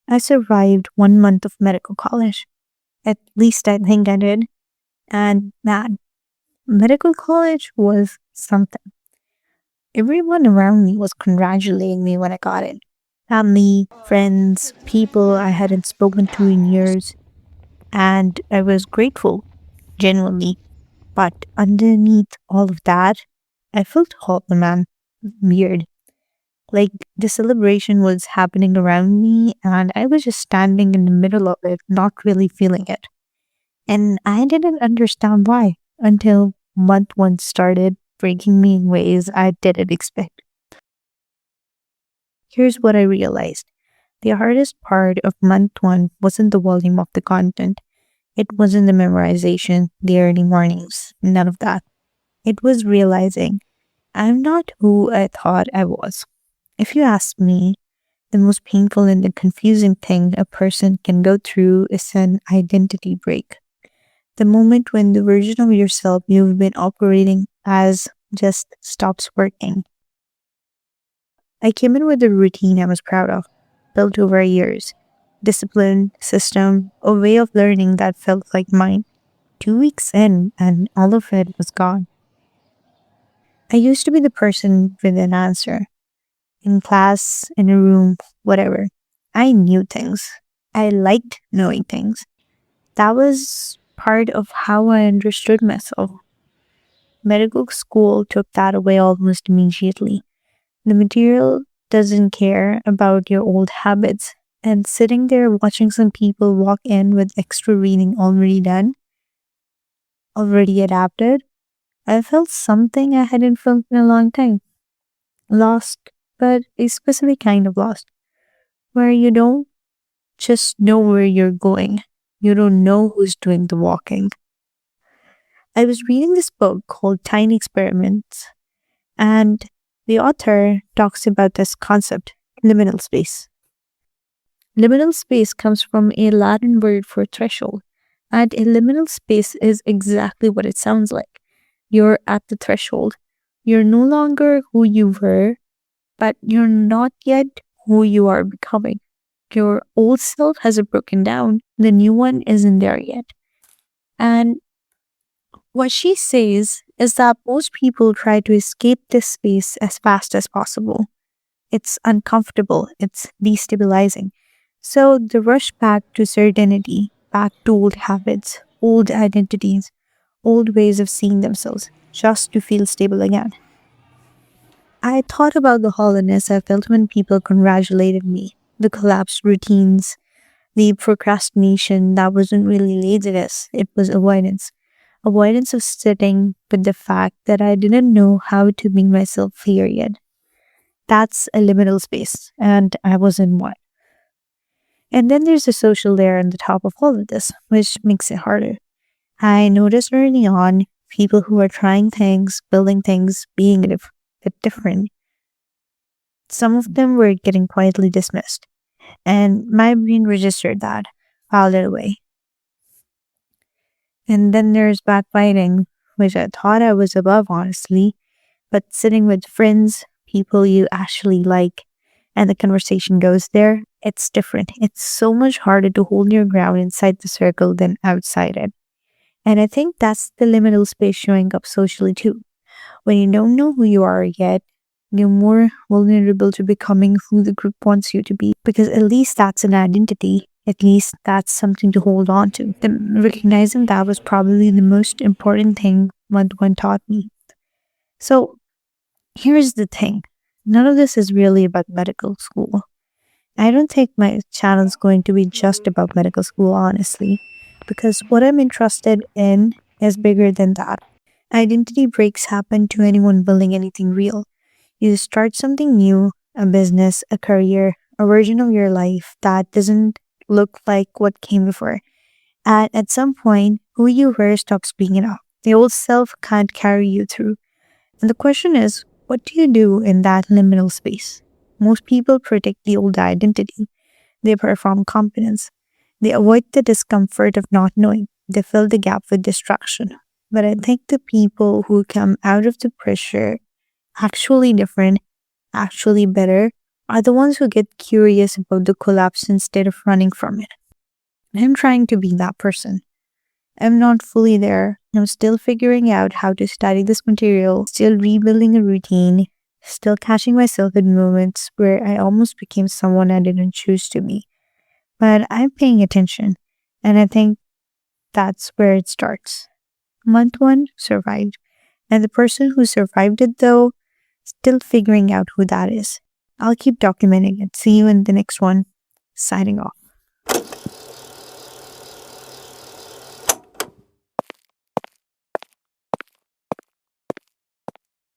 I survived 1 month of medical college. At least I think I did. And man, medical college was something. Everyone around me was congratulating me when I got it. Family, friends, people I hadn't spoken to in years. And I was grateful, genuinely. But underneath all of that, I felt hollow, man. Weird. Like the celebration was happening around me, and I was just standing in the middle of it, not really feeling it. And I didn't understand why until month one started breaking me in ways I didn't expect. Here's what I realized: the hardest part of month one wasn't the volume of the content, it wasn't the memorization, the early mornings, none of that. It was realizing I'm not who I thought I was. If you ask me, the most painful and the confusing thing a person can go through is an identity break. The moment when the version of yourself you've been operating as just stops working. I came in with a routine I was proud of, built over years. Discipline, system, a way of learning that felt like mine. 2 weeks in, and all of it was gone. I used to be the person with an answer. In class, in a room, whatever. I knew things. I liked knowing things. That was part of how I understood myself. Medical school took that away almost immediately. The material doesn't care about your old habits. And sitting there watching some people walk in with extra reading already done, already adapted, I felt something I hadn't felt in a long time. Lost, but a specific kind of lost, where you don't just know where you're going. You don't know who's doing the walking. I was reading this book called Tiny Experiments, and the author talks about this concept, liminal space. Liminal space comes from a Latin word for threshold, and a liminal space is exactly what it sounds like. You're at the threshold. You're no longer who you were, but you're not yet who you are becoming. Your old self hasn't broken down, the new one isn't there yet. And what she says is that most people try to escape this space as fast as possible. It's uncomfortable, it's destabilizing. So they rush back to certainty, back to old habits, old identities, old ways of seeing themselves, just to feel stable again. I thought about the hollowness I felt when people congratulated me, the collapsed routines, the procrastination that wasn't really laziness, it was avoidance. Avoidance of sitting with the fact that I didn't know how to make myself clear yet. That's a liminal space, and I was in one. And then there's the social layer on the top of all of this, which makes it harder. I noticed early on people who are trying things, building things, being a bit different. Some of them were getting quietly dismissed, and my brain registered that, filed it away. And then there's backbiting, which I thought I was above, honestly, but sitting with friends, people you actually like, and the conversation goes there, it's different. It's so much harder to hold your ground inside the circle than outside it. And I think that's the liminal space showing up socially too. When you don't know who you are yet, you're more vulnerable to becoming who the group wants you to be, because at least that's an identity. At least that's something to hold on to. Recognizing that was probably the most important thing month one taught me. So here's the thing. None of this is really about medical school. I don't think my channel is going to be just about medical school, honestly, because what I'm interested in is bigger than that. Identity breaks happen to anyone building anything real. You start something new, a business, a career, a version of your life that doesn't look like what came before. And at some point, who you were stops being enough. The old self can't carry you through. And the question is, what do you do in that liminal space? Most people protect the old identity. They perform competence. They avoid the discomfort of not knowing. They fill the gap with distraction. But I think the people who come out of the pressure actually different, actually better, are the ones who get curious about the collapse instead of running from it. I'm trying to be that person. I'm not fully there. I'm still figuring out how to study this material, still rebuilding a routine, still catching myself in moments where I almost became someone I didn't choose to be. But I'm paying attention, and I think that's where it starts. Month one survived, and the person who survived it, though, still figuring out who that is. I'll keep documenting it. See you in the next one. Signing off.